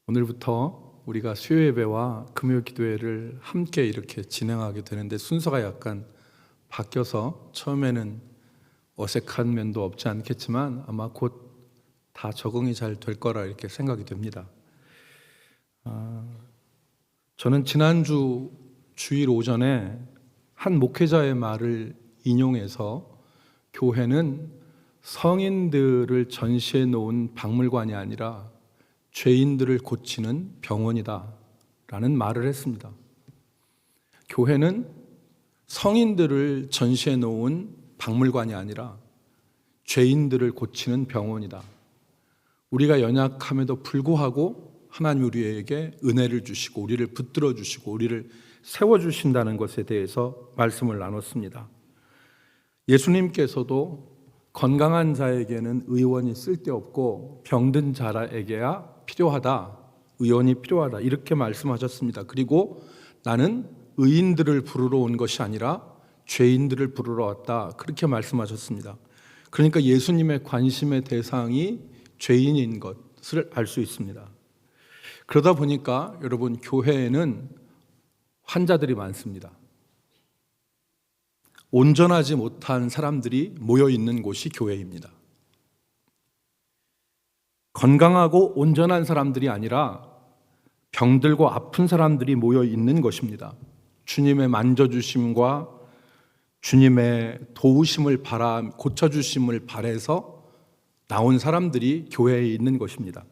오늘부터 우리가 수요 예배와 금요 기도회를 함께 이렇게 진행하게 되는데 순서가 약간 바뀌어서 처음에는 어색한 면도 없지 않겠지만 아마 곧 다 적응이 잘 될 거라 이렇게 생각이 됩니다. 저는 지난주 주일 오전에 한 목회자의 말을 인용해서 교회는 성인들을 전시해 놓은 박물관이 아니라 죄인들을 고치는 병원이다 라는 말을 했습니다. 교회는 성인들을 전시해 놓은 박물관이 아니라 죄인들을 고치는 병원이다. 우리가 연약함에도 불구하고 하나님 우리에게 은혜를 주시고 우리를 붙들어 주시고 우리를 세워주신다는 것에 대해서 말씀을 나눴습니다. 예수님께서도 건강한 자에게는 의원이 쓸데없고 병든 자에게야 필요하다, 의원이 필요하다 이렇게 말씀하셨습니다. 그리고 나는 의인들을 부르러 온 것이 아니라 죄인들을 부르러 왔다 그렇게 말씀하셨습니다. 그러니까 예수님의 관심의 대상이 죄인인 것을 알 수 있습니다. 그러다 보니까 여러분 교회에는 환자들이 많습니다. 온전하지 못한 사람들이 모여 있는 곳이 교회입니다. 건강하고 온전한 사람들이 아니라 병들고 아픈 사람들이 모여 있는 것입니다. 주님의 만져주심과 주님의 도우심을 바라 고쳐주심을 바라서 나온 사람들이 교회에 있는 것입니다.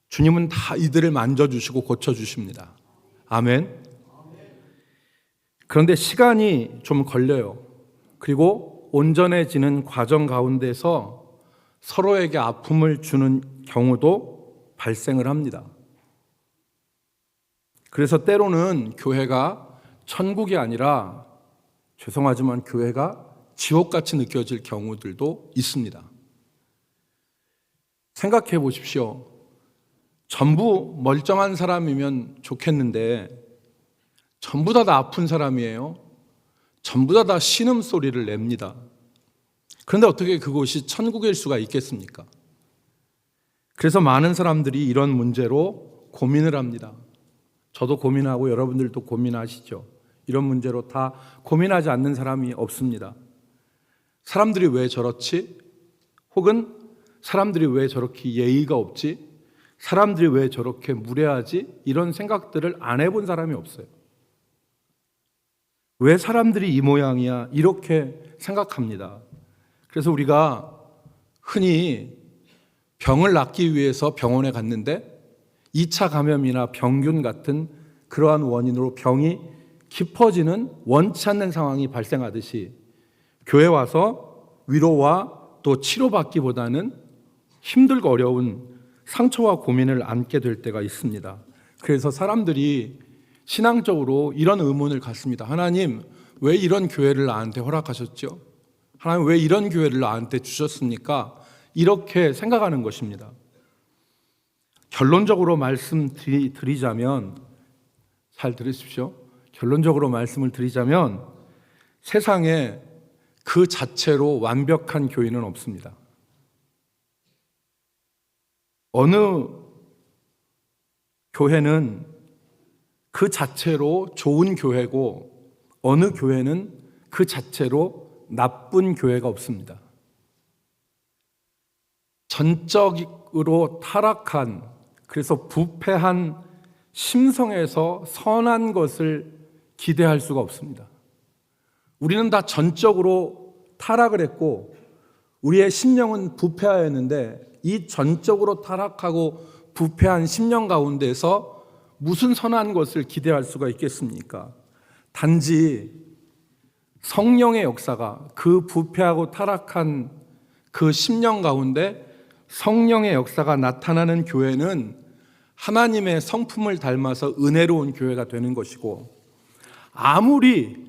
주님은 다 이들을 만져주시고 고쳐주십니다. 아멘. 그런데 시간이 좀 걸려요. 그리고 온전해지는 과정 가운데서 서로에게 아픔을 주는 경우도 발생을 합니다. 그래서 때로는 교회가 천국이 아니라 죄송하지만 교회가 지옥같이 느껴질 경우들도 있습니다. 생각해 보십시오. 전부 멀쩡한 사람이면 좋겠는데 전부 다 아픈 사람이에요. 전부 다 신음소리를 냅니다. 그런데 어떻게 그곳이 천국일 수가 있겠습니까? 그래서 많은 사람들이 이런 문제로 고민을 합니다. 저도 고민하고 여러분들도 고민하시죠. 이런 문제로 다 고민하지 않는 사람이 없습니다. 사람들이 왜 저렇지? 혹은 사람들이 왜 저렇게 예의가 없지? 사람들이 왜 저렇게 무례하지? 이런 생각들을 안 해본 사람이 없어요. 왜 사람들이 이 모양이야? 이렇게 생각합니다. 그래서 우리가 흔히 병을 낫기 위해서 병원에 갔는데 2차 감염이나 병균 같은 그러한 원인으로 병이 깊어지는 원치 않는 상황이 발생하듯이 교회 와서 위로와 또 치료받기보다는 힘들고 어려운 상처와 고민을 안게 될 때가 있습니다. 그래서 사람들이 신앙적으로 이런 의문을 갖습니다. 하나님, 왜 이런 교회를 나한테 허락하셨죠? 하나님, 왜 이런 교회를 나한테 주셨습니까? 이렇게 생각하는 것입니다. 결론적으로 말씀드리자면, 잘 들으십시오. 결론적으로 말씀을 드리자면 세상에 그 자체로 완벽한 교회는 없습니다. 어느 교회는 그 자체로 좋은 교회고 어느 교회는 그 자체로 나쁜 교회가 없습니다. 전적으로 타락한, 그래서 부패한 심성에서 선한 것을 기대할 수가 없습니다. 우리는 다 전적으로 타락을 했고 우리의 심령은 부패하였는데 이 전적으로 타락하고 부패한 심령 가운데서 무슨 선한 것을 기대할 수가 있겠습니까? 단지 성령의 역사가 그 부패하고 타락한 그 심령 가운데 성령의 역사가 나타나는 교회는 하나님의 성품을 닮아서 은혜로운 교회가 되는 것이고 아무리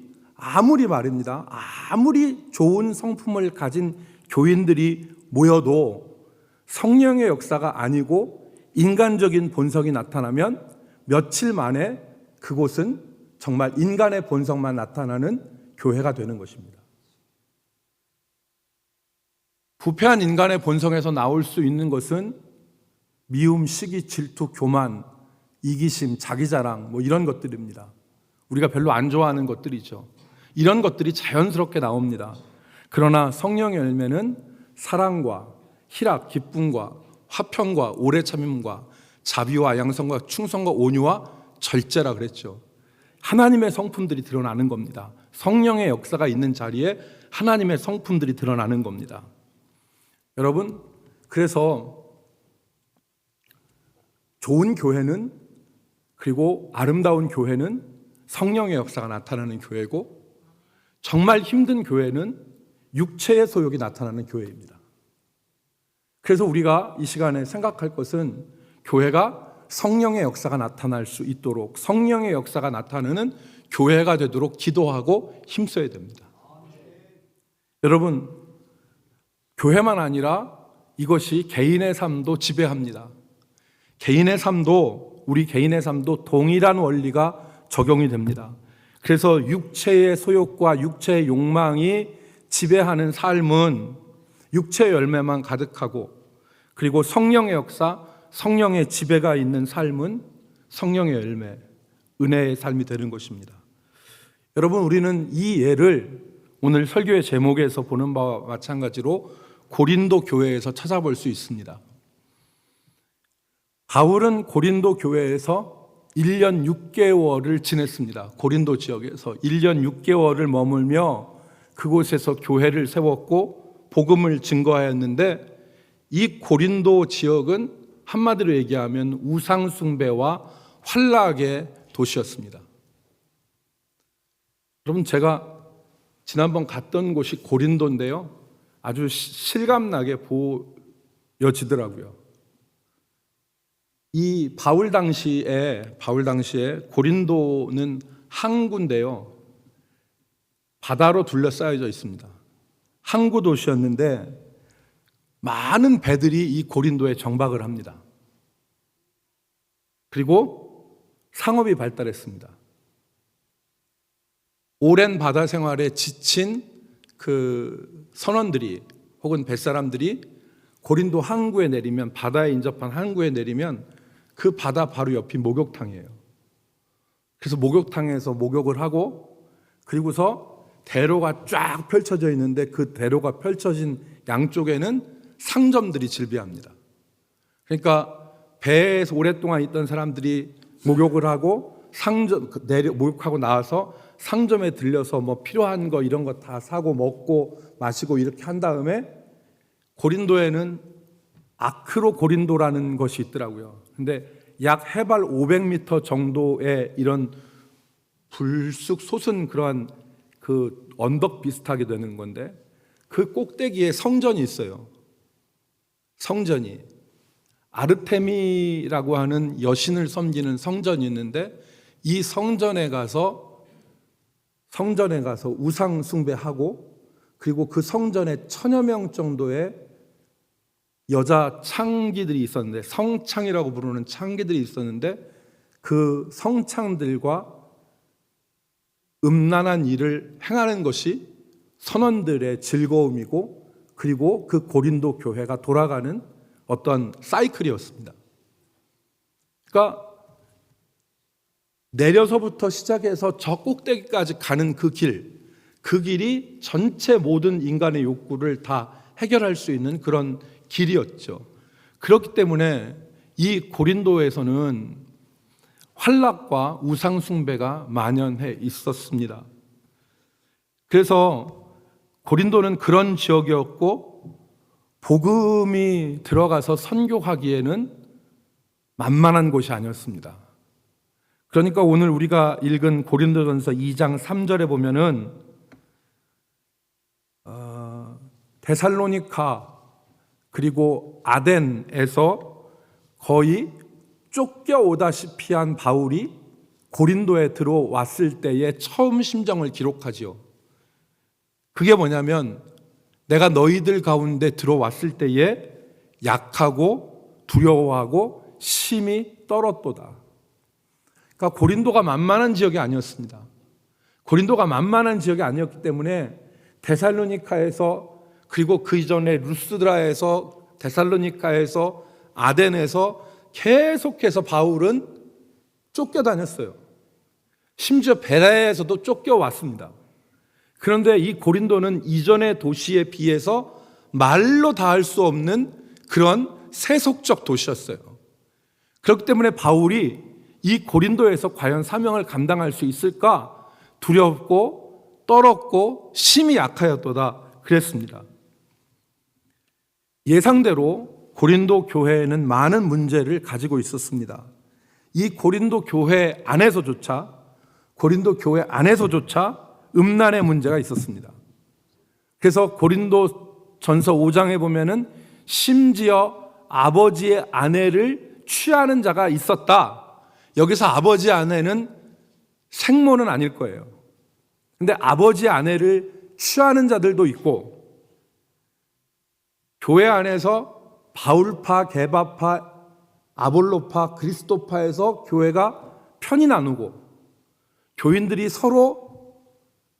말입니다. 아무리 좋은 성품을 가진 교인들이 모여도 성령의 역사가 아니고 인간적인 본성이 나타나면 며칠 만에 그곳은 정말 인간의 본성만 나타나는 교회가 되는 것입니다. 부패한 인간의 본성에서 나올 수 있는 것은 미움, 시기, 질투, 교만, 이기심, 자기자랑 뭐 이런 것들입니다. 우리가 별로 안 좋아하는 것들이죠. 이런 것들이 자연스럽게 나옵니다. 그러나 성령의 열매는 사랑과 희락, 기쁨과 화평과 오래 참음과 자비와 양성과 충성과 온유와 절제라 그랬죠. 하나님의 성품들이 드러나는 겁니다. 성령의 역사가 있는 자리에 하나님의 성품들이 드러나는 겁니다. 여러분, 그래서 좋은 교회는, 그리고 아름다운 교회는 성령의 역사가 나타나는 교회고, 정말 힘든 교회는 육체의 소욕이 나타나는 교회입니다. 그래서 우리가 이 시간에 생각할 것은 교회가 성령의 역사가 나타날 수 있도록, 성령의 역사가 나타나는 교회가 되도록 기도하고 힘써야 됩니다. 여러분, 교회만 아니라 이것이 개인의 삶도 지배합니다. 개인의 삶도, 우리 개인의 삶도 동일한 원리가 적용이 됩니다. 그래서 육체의 소욕과 육체의 욕망이 지배하는 삶은 육체의 열매만 가득하고, 그리고 성령의 역사, 성령의 지배가 있는 삶은 성령의 열매, 은혜의 삶이 되는 것입니다. 여러분, 우리는 이 예를 오늘 설교의 제목에서 보는 바와 마찬가지로 고린도 교회에서 찾아볼 수 있습니다. 바울은 고린도 교회에서 1년 6개월을 지냈습니다. 고린도 지역에서 1년 6개월을 머물며 그곳에서 교회를 세웠고 복음을 증거하였는데, 이 고린도 지역은 한마디로 얘기하면 우상 숭배와 환락의 도시였습니다. 여러분, 제가 지난번 갔던 곳이 고린도인데요, 아주 실감나게 보여지더라고요. 이 바울 당시에 고린도는 항구인데요, 바다로 둘러싸여져 있습니다. 항구 도시였는데 많은 배들이 이 고린도에 정박을 합니다. 그리고 상업이 발달했습니다. 오랜 바다 생활에 지친 그 선원들이 혹은 뱃사람들이 고린도 항구에 내리면, 바다에 인접한 항구에 내리면 그 바다 바로 옆이 목욕탕이에요. 그래서 목욕탕에서 목욕을 하고, 그리고서 대로가 쫙 펼쳐져 있는데 그 대로가 펼쳐진 양쪽에는 상점들이 즐비합니다. 그러니까 배에서 오랫동안 있던 사람들이 목욕을 하고 목욕하고 나와서 상점에 들려서 뭐 필요한 거 이런 거 다 사고 먹고 마시고 이렇게 한 다음에, 고린도에는 아크로 고린도라는 것이 있더라고요. 근데 약 해발 500m 정도의 이런 불쑥 솟은 그러한 그 언덕 비슷하게 되는 건데, 그 꼭대기에 성전이 있어요. 성전이 아르테미라고 하는 여신을 섬기는 성전이 있는데, 이 성전에 가서 우상 숭배하고, 그리고 그 성전에 1000여 명 정도의 여자 창기들이 있었는데, 성창이라고 부르는 창기들이 있었는데, 그 성창들과 음란한 일을 행하는 것이 선원들의 즐거움이고, 그리고 그 고린도 교회가 돌아가는 어떤 사이클이었습니다. 그러니까 내려서부터 시작해서 저 꼭대기까지 가는 그 길이 전체 모든 인간의 욕구를 다 해결할 수 있는 그런 길이었죠. 그렇기 때문에 이 고린도에서는 환락과 우상 숭배가 만연해 있었습니다. 그래서 고린도는 그런 지역이었고, 복음이 들어가서 선교하기에는 만만한 곳이 아니었습니다. 그러니까 오늘 우리가 읽은 고린도전서 2장 3절에 보면은 데살로니카 그리고 아덴에서 거의 쫓겨오다시피 한 바울이 고린도에 들어왔을 때의 처음 심정을 기록하지요. 그게 뭐냐면, 내가 너희들 가운데 들어왔을 때에 약하고 두려워하고 심히 떨었도다. 그러니까 고린도가 만만한 지역이 아니었습니다. 고린도가 만만한 지역이 아니었기 때문에 데살로니카에서, 그리고 그 이전에 루스드라에서, 데살로니카에서, 아덴에서 계속해서 바울은 쫓겨다녔어요. 심지어 베레아에서도 쫓겨왔습니다. 그런데 이 고린도는 이전의 도시에 비해서 말로 닿을 수 없는 그런 세속적 도시였어요. 그렇기 때문에 바울이 이 고린도에서 과연 사명을 감당할 수 있을까 두렵고 떨었고 심히 약하였도다 그랬습니다. 예상대로 고린도 교회에는 많은 문제를 가지고 있었습니다. 이 고린도 교회 안에서조차 음란의 문제가 있었습니다. 그래서 고린도 전서 5장에 보면은 심지어 아버지의 아내를 취하는 자가 있었다. 여기서 아버지의 아내는 생모는 아닐 거예요. 근데 아버지의 아내를 취하는 자들도 있고, 교회 안에서 바울파, 게바파, 아볼로파, 그리스도파에서 교회가 편이 나누고 교인들이 서로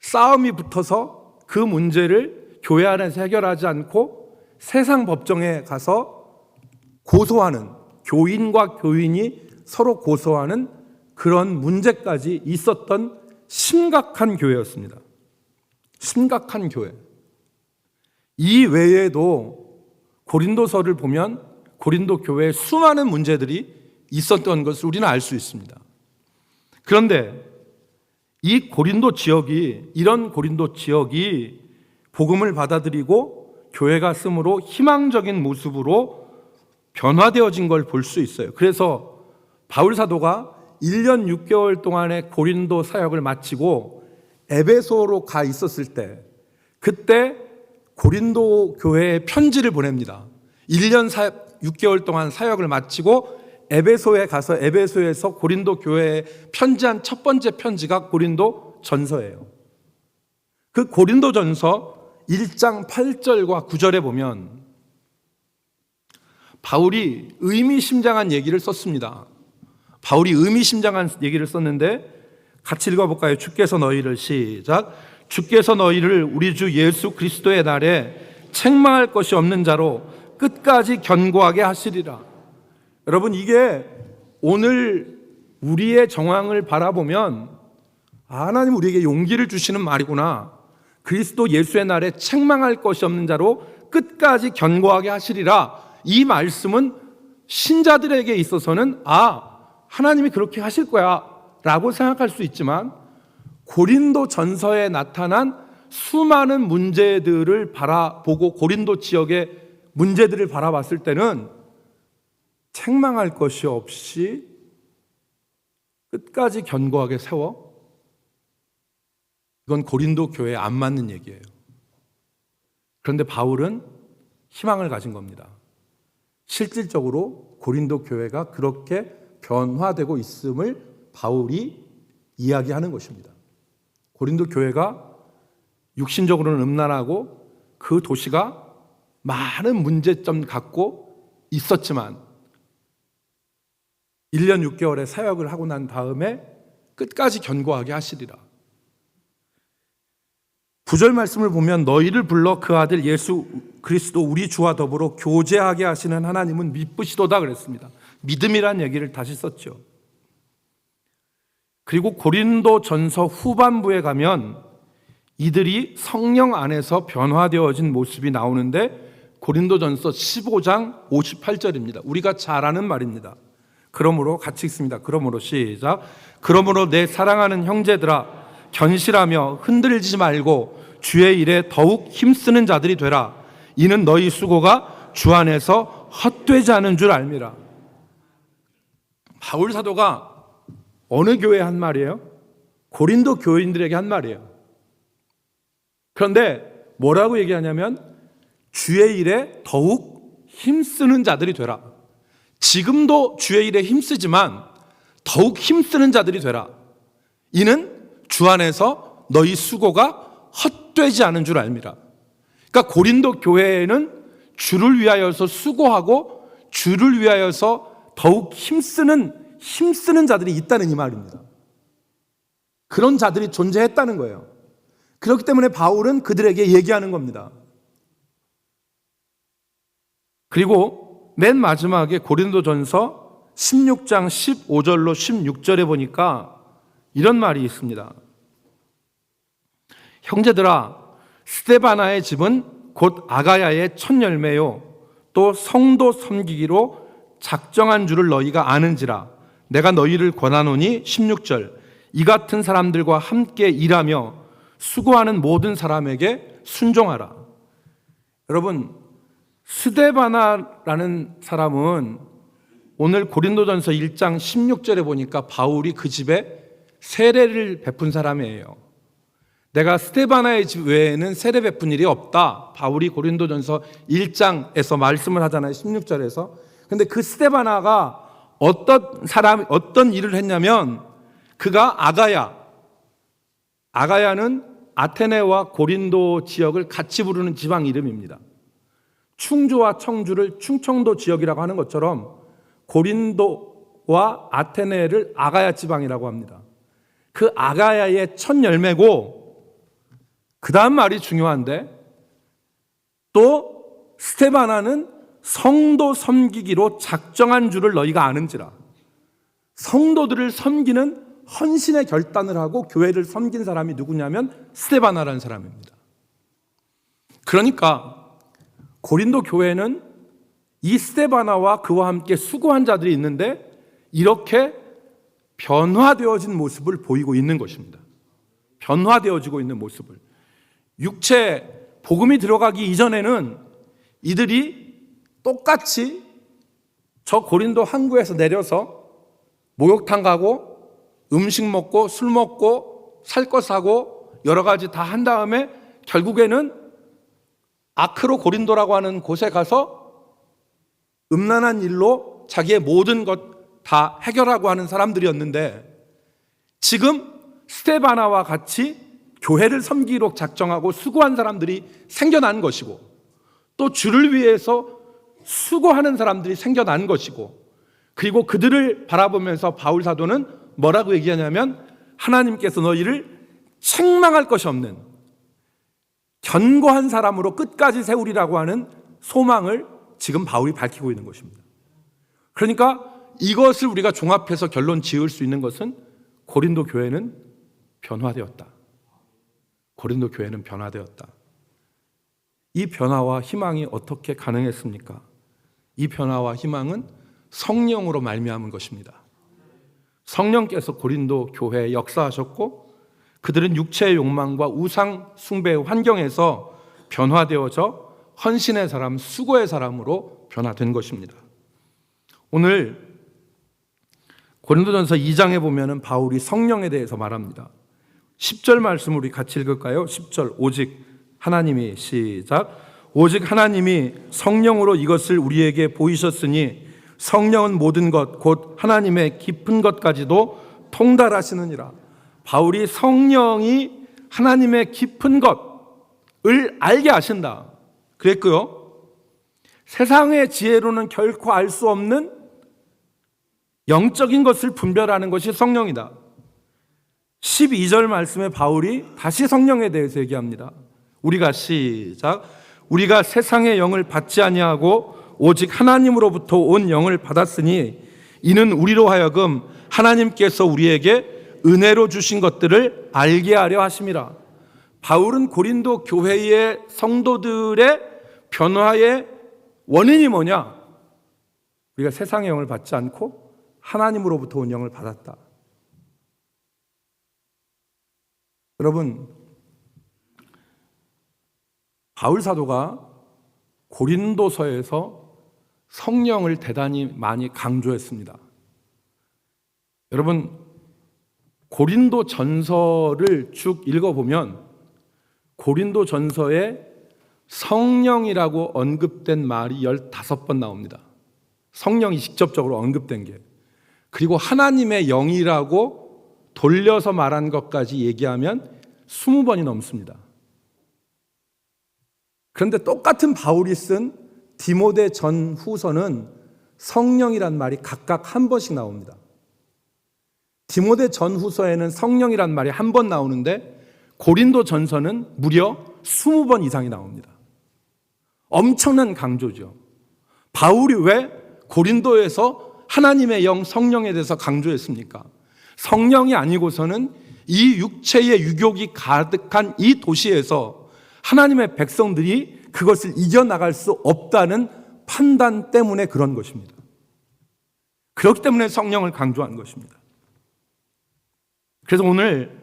싸움이 붙어서 그 문제를 교회 안에서 해결하지 않고 세상 법정에 가서 고소하는, 교인과 교인이 서로 고소하는 그런 문제까지 있었던 심각한 교회였습니다. 심각한 교회. 이 외에도 고린도서를 보면 고린도 교회에 수많은 문제들이 있었던 것을 우리는 알 수 있습니다. 그런데 이 고린도 지역이, 이런 고린도 지역이 복음을 받아들이고 교회가 쓰므로 희망적인 모습으로 변화되어진 걸 볼 수 있어요. 그래서 바울 사도가 1년 6개월 동안의 고린도 사역을 마치고 에베소로 가 있었을 때, 그때 고린도 교회에 편지를 보냅니다. 1년 6개월 동안 사역을 마치고 에베소에 가서 에베소에서 고린도 교회에 편지한 첫 번째 편지가 고린도 전서예요. 그 고린도 전서 1장 8절과 9절에 보면 바울이 의미심장한 얘기를 썼습니다. 바울이 의미심장한 얘기를 썼는데 같이 읽어볼까요? 주께서 너희를 시작. 주께서 너희를 우리 주 예수 그리스도의 날에 책망할 것이 없는 자로 끝까지 견고하게 하시리라. 여러분, 이게 오늘 우리의 정황을 바라보면 하나님 우리에게 용기를 주시는 말이구나. 그리스도 예수의 날에 책망할 것이 없는 자로 끝까지 견고하게 하시리라. 이 말씀은 신자들에게 있어서는 하나님이 그렇게 하실 거야 라고 생각할 수 있지만, 고린도 전서에 나타난 수많은 문제들을 바라보고 고린도 지역의 문제들을 바라봤을 때는 책망할 것이 없이 끝까지 견고하게 세워, 이건 고린도 교회에 안 맞는 얘기예요. 그런데 바울은 희망을 가진 겁니다. 실질적으로 고린도 교회가 그렇게 변화되고 있음을 바울이 이야기하는 것입니다. 고린도 교회가 육신적으로는 음란하고 그 도시가 많은 문제점 갖고 있었지만 1년 6개월의 사역을 하고 난 다음에 끝까지 견고하게 하시리라. 9절 말씀을 보면 너희를 불러 그 아들 예수 그리스도 우리 주와 더불어 교제하게 하시는 하나님은 미쁘시도다 그랬습니다. 믿음이란 얘기를 다시 썼죠. 그리고 고린도 전서 후반부에 가면 이들이 성령 안에서 변화되어진 모습이 나오는데 고린도 전서 15장 58절입니다. 우리가 잘 아는 말입니다. 그러므로 같이 읽습니다. 그러므로 시작. 그러므로 내 사랑하는 형제들아 견실하며 흔들리지 말고 주의 일에 더욱 힘쓰는 자들이 되라. 이는 너희 수고가 주 안에서 헛되지 않은 줄 알미라. 바울 사도가 어느 교회에 한 말이에요? 고린도 교인들에게 한 말이에요. 그런데 뭐라고 얘기하냐면 주의 일에 더욱 힘쓰는 자들이 되라. 지금도 주의 일에 힘쓰지만 더욱 힘쓰는 자들이 되라. 이는 주 안에서 너희 수고가 헛되지 않은 줄 알미라. 그러니까 고린도 교회에는 주를 위하여서 수고하고 주를 위하여서 더욱 힘쓰는 자들이 있다는 이 말입니다. 그런 자들이 존재했다는 거예요. 그렇기 때문에 바울은 그들에게 얘기하는 겁니다. 그리고 맨 마지막에 고린도전서 16장 15절로 16절에 보니까 이런 말이 있습니다. 형제들아, 스데바나의 집은 곧 아가야의 첫 열매요 또 성도 섬기기로 작정한 줄을 너희가 아는지라. 내가 너희를 권하노니 16절 이 같은 사람들과 함께 일하며 수고하는 모든 사람에게 순종하라. 여러분, 스데바나라는 사람은 오늘 고린도전서 1장 16절에 보니까 바울이 그 집에 세례를 베푼 사람이에요. 내가 스데바나의 집 외에는 세례 베푼 일이 없다. 바울이 고린도전서 1장에서 말씀을 하잖아요. 16절에서. 근데 그 스데바나가 어떤 일을 했냐면 그가 아가야는 아테네와 고린도 지역을 같이 부르는 지방 이름입니다. 충주와 청주를 충청도 지역이라고 하는 것처럼 고린도와 아테네를 아가야 지방이라고 합니다. 그 아가야의 첫 열매고, 그 다음 말이 중요한데, 또 스데바나는 성도 섬기기로 작정한 줄을 너희가 아는지라. 성도들을 섬기는 헌신의 결단을 하고 교회를 섬긴 사람이 누구냐면 스데바나라는 사람입니다. 그러니까 고린도 교회는 이 스데바나와 그와 함께 수고한 자들이 있는데 이렇게 변화되어진 모습을 보이고 있는 것입니다. 변화되어지고 있는 모습을. 육체 복음이 들어가기 이전에는 이들이 똑같이 저 고린도 항구에서 내려서 목욕탕 가고 음식 먹고 술 먹고 살 거 사고 여러 가지 다 한 다음에 결국에는 아크로 고린도라고 하는 곳에 가서 음란한 일로 자기의 모든 것 다 해결하고 하는 사람들이었는데, 지금 스데바나와 같이 교회를 섬기기로 작정하고 수고한 사람들이 생겨난 것이고, 또 주를 위해서 수고하는 사람들이 생겨난 것이고, 그리고 그들을 바라보면서 바울 사도는 뭐라고 얘기하냐면 하나님께서 너희를 책망할 것이 없는 견고한 사람으로 끝까지 세우리라고 하는 소망을 지금 바울이 밝히고 있는 것입니다. 그러니까 이것을 우리가 종합해서 결론 지을 수 있는 것은 고린도 교회는 변화되었다. 고린도 교회는 변화되었다. 이 변화와 희망이 어떻게 가능했습니까? 이 변화와 희망은 성령으로 말미암은 것입니다. 성령께서 고린도 교회에 역사하셨고 그들은 육체의 욕망과 우상 숭배의 환경에서 변화되어져 헌신의 사람, 수고의 사람으로 변화된 것입니다. 오늘 고린도전서 2장에 보면은 바울이 성령에 대해서 말합니다. 10절 말씀 우리 같이 읽을까요? 10절 오직 하나님이 시작 오직 하나님이 성령으로 이것을 우리에게 보이셨으니 성령은 모든 것 곧 하나님의 깊은 것까지도 통달하시느니라. 바울이 성령이 하나님의 깊은 것을 알게 하신다 그랬고요. 세상의 지혜로는 결코 알 수 없는 영적인 것을 분별하는 것이 성령이다. 12절 말씀에 바울이 다시 성령에 대해서 얘기합니다. 우리가 시작 우리가 세상의 영을 받지 아니하고 오직 하나님으로부터 온 영을 받았으니 이는 우리로 하여금 하나님께서 우리에게 은혜로 주신 것들을 알게 하려 하심이라. 바울은 고린도 교회의 성도들의 변화의 원인이 뭐냐? 우리가 세상의 영을 받지 않고 하나님으로부터 온 영을 받았다. 여러분, 바울 사도가 고린도서에서 성령을 대단히 많이 강조했습니다. 여러분, 고린도 전서를 쭉 읽어보면 고린도 전서에 성령이라고 언급된 말이 15번 나옵니다. 성령이 직접적으로 언급된 게. 그리고 하나님의 영이라고 돌려서 말한 것까지 얘기하면 20번이 넘습니다. 그런데 똑같은 바울이 쓴 디모데 전후서는 성령이란 말이 각각 한 번씩 나옵니다. 디모데 전후서에는 성령이란 말이 한 번 나오는데 고린도 전서는 무려 20번 이상이 나옵니다. 엄청난 강조죠. 바울이 왜 고린도에서 하나님의 영 성령에 대해서 강조했습니까? 성령이 아니고서는 이 육체의 유욕이 가득한 이 도시에서 하나님의 백성들이 그것을 이겨나갈 수 없다는 판단 때문에 그런 것입니다. 그렇기 때문에 성령을 강조한 것입니다. 그래서 오늘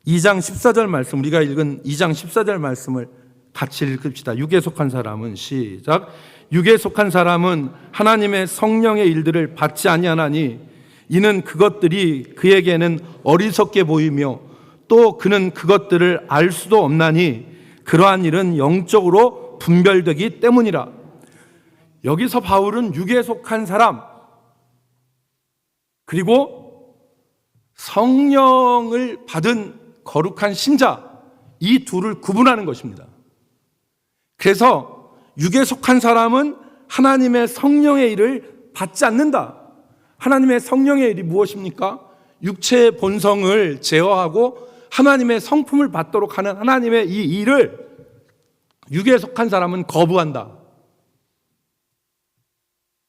2장 14절 말씀, 우리가 읽은 2장 14절 말씀을 같이 읽읍시다. 육에 속한 사람은, 시작. 육에 속한 사람은 하나님의 성령의 일들을 받지 아니하나니 이는 그것들이 그에게는 어리석게 보이며 또 그는 그것들을 알 수도 없나니 그러한 일은 영적으로 분별되기 때문이라. 여기서 바울은 육에 속한 사람 그리고 성령을 받은 거룩한 신자, 이 둘을 구분하는 것입니다. 그래서 육에 속한 사람은 하나님의 성령의 일을 받지 않는다. 하나님의 성령의 일이 무엇입니까? 육체의 본성을 제어하고 하나님의 성품을 받도록 하는 하나님의 이 일을 육에 속한 사람은 거부한다.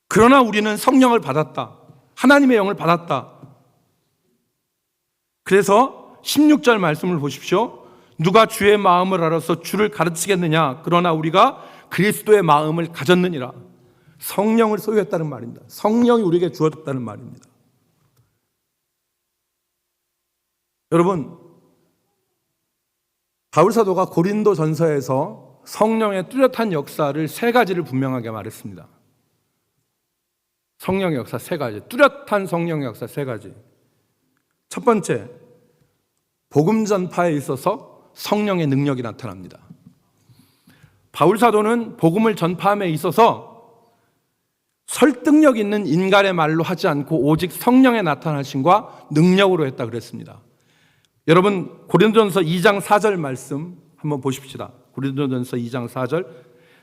그러나 우리는 성령을 받았다. 하나님의 영을 받았다. 그래서 16절 말씀을 보십시오. 누가 주의 마음을 알아서 주를 가르치겠느냐? 그러나 우리가 그리스도의 마음을 가졌느니라. 성령을 소유했다는 말입니다. 성령이 우리에게 주어졌다는 말입니다. 여러분, 바울 사도가 고린도 전서에서 성령의 뚜렷한 역사를 세 가지를 분명하게 말했습니다. 성령의 역사 세 가지, 뚜렷한 성령의 역사 세 가지. 첫 번째, 복음 전파에 있어서 성령의 능력이 나타납니다. 바울 사도는 복음을 전파함에 있어서 설득력 있는 인간의 말로 하지 않고 오직 성령의 나타나심과 능력으로 했다 그랬습니다. 여러분, 고린도전서 2장 4절 말씀 한번 보십시다. 고린도전서 2장 4절.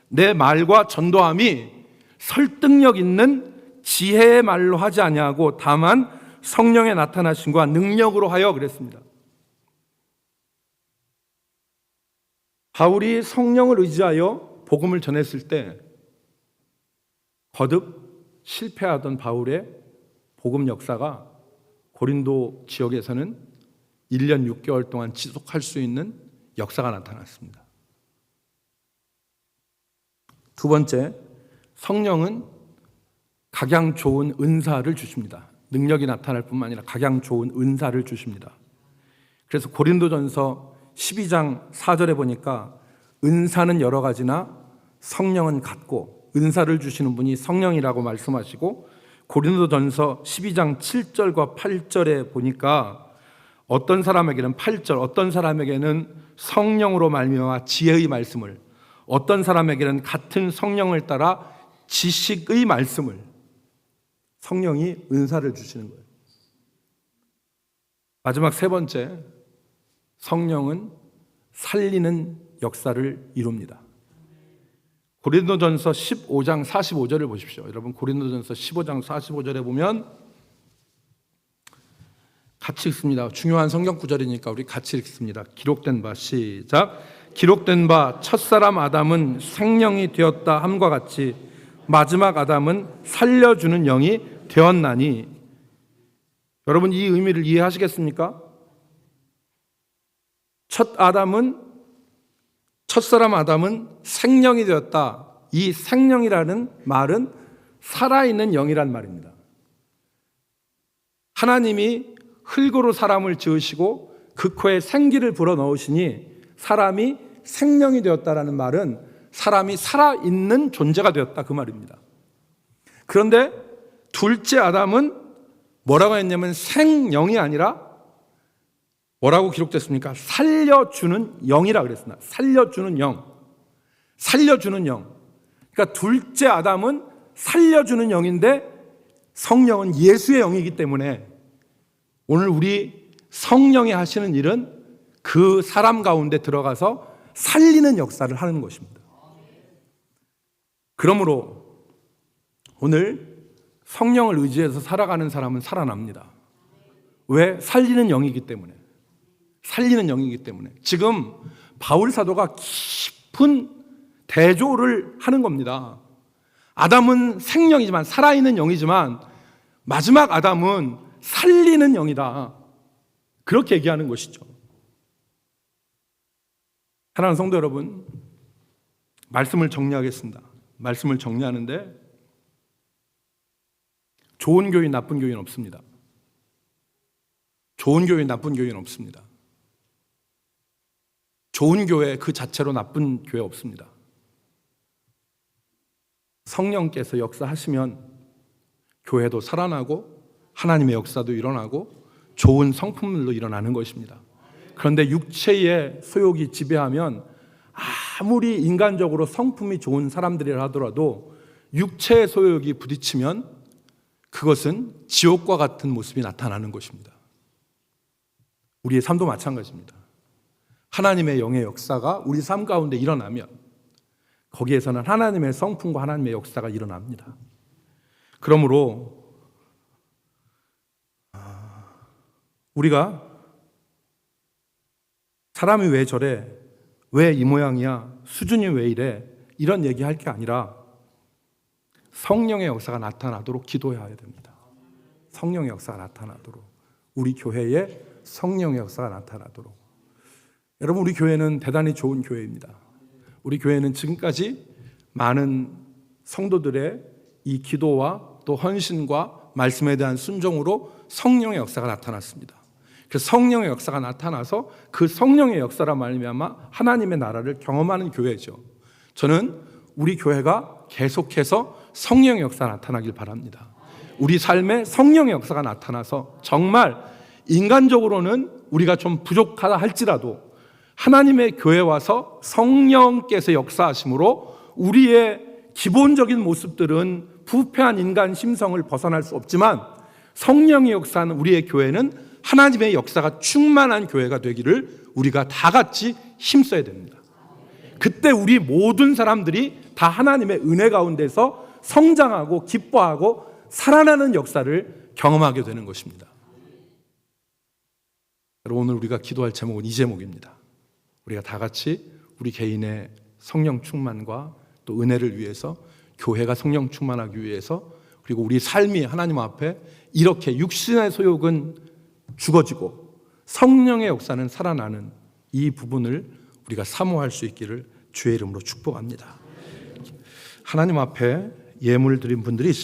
내 말과 전도함이 설득력 있는 지혜의 말로 하지 아니하고 다만 성령의 나타나심과 능력으로 하여 그랬습니다. 바울이 성령을 의지하여 복음을 전했을 때 거듭 실패하던 바울의 복음 역사가 고린도 지역에서는 1년 6개월 동안 지속할 수 있는 역사가 나타났습니다. 두 번째, 성령은 각양 좋은 은사를 주십니다. 능력이 나타날 뿐만 아니라 각양 좋은 은사를 주십니다. 그래서 고린도전서 12장 4절에 보니까 은사는 여러 가지나 성령은 같고, 은사를 주시는 분이 성령이라고 말씀하시고, 고린도전서 12장 7절과 8절에 보니까 어떤 사람에게는 8절, 어떤 사람에게는 성령으로 말미암아 지혜의 말씀을, 어떤 사람에게는 같은 성령을 따라 지식의 말씀을, 성령이 은사를 주시는 거예요. 마지막 세 번째, 성령은 살리는 역사를 이룹니다. 고린도전서 15장 45절을 보십시오. 여러분, 고린도전서 15장 45절에 보면 같이 읽습니다. 중요한 성경 구절이니까 우리 같이 읽습니다. 기록된 바, 시작. 기록된 바 첫사람 아담은 생명이 되었다 함과 같이 마지막 아담은 살려주는 영이 되었나니. 여러분, 이 의미를 이해하시겠습니까? 첫사람 아담은 생명이 되었다. 이 생명이라는 말은 살아있는 영이란 말입니다. 하나님이 흙으로 사람을 지으시고 그 코에 생기를 불어넣으시니 사람이 생명이 되었다라는 말은 사람이 살아있는 존재가 되었다, 그 말입니다. 그런데 둘째 아담은 뭐라고 했냐면 생영이 아니라 뭐라고 기록됐습니까? 살려주는 영이라 그랬습니다. 살려주는 영. 살려주는 영. 그러니까 둘째 아담은 살려주는 영인데 성령은 예수의 영이기 때문에 오늘 우리 성령이 하시는 일은 그 사람 가운데 들어가서 살리는 역사를 하는 것입니다. 그러므로 오늘 성령을 의지해서 살아가는 사람은 살아납니다. 왜? 살리는 영이기 때문에. 살리는 영이기 때문에. 지금 바울 사도가 깊은 대조를 하는 겁니다. 아담은 생명이지만, 살아있는 영이지만 마지막 아담은 살리는 영이다. 그렇게 얘기하는 것이죠. 사랑하는 성도 여러분, 말씀을 정리하겠습니다. 말씀을 정리하는데 좋은 교인, 나쁜 교인 없습니다. 좋은 교인, 나쁜 교인 없습니다. 좋은 교회 그 자체로 나쁜 교회 없습니다. 성령께서 역사하시면 교회도 살아나고 하나님의 역사도 일어나고 좋은 성품들로 일어나는 것입니다. 그런데 육체의 소욕이 지배하면 아무리 인간적으로 성품이 좋은 사람들이라 하더라도 육체의 소욕이 부딪히면 그것은 지옥과 같은 모습이 나타나는 것입니다. 우리의 삶도 마찬가지입니다. 하나님의 영의 역사가 우리 삶 가운데 일어나면 거기에서는 하나님의 성품과 하나님의 역사가 일어납니다. 그러므로 우리가 사람이 왜 저래? 왜 이 모양이야? 수준이 왜 이래? 이런 얘기할 게 아니라 성령의 역사가 나타나도록 기도해야 됩니다. 성령의 역사가 나타나도록, 우리 교회에 성령의 역사가 나타나도록. 여러분, 우리 교회는 대단히 좋은 교회입니다. 우리 교회는 지금까지 많은 성도들의 이 기도와 또 헌신과 말씀에 대한 순종으로 성령의 역사가 나타났습니다. 그 성령의 역사가 나타나서 그 성령의 역사라 말미암아 하나님의 나라를 경험하는 교회죠. 저는 우리 교회가 계속해서 성령의 역사가 나타나길 바랍니다. 우리 삶에 성령의 역사가 나타나서 정말 인간적으로는 우리가 좀 부족하다 할지라도 하나님의 교회에 와서 성령께서 역사하심으로 우리의 기본적인 모습들은 부패한 인간 심성을 벗어날 수 없지만 성령의 역사는 우리의 교회는 하나님의 역사가 충만한 교회가 되기를 우리가 다 같이 힘써야 됩니다. 그때 우리 모든 사람들이 다 하나님의 은혜 가운데서 성장하고 기뻐하고 살아나는 역사를 경험하게 되는 것입니다. 오늘 우리가 기도할 제목은 이 제목입니다. 우리가 다 같이 우리 개인의 성령 충만과 또 은혜를 위해서, 교회가 성령 충만하기 위해서, 그리고 우리 삶이 하나님 앞에 이렇게 육신의 소욕은 죽어지고 성령의 역사는 살아나는 이 부분을 우리가 사모할 수 있기를 주의 이름으로 축복합니다. 하나님 앞에 예물 드린 분들이 있습니다.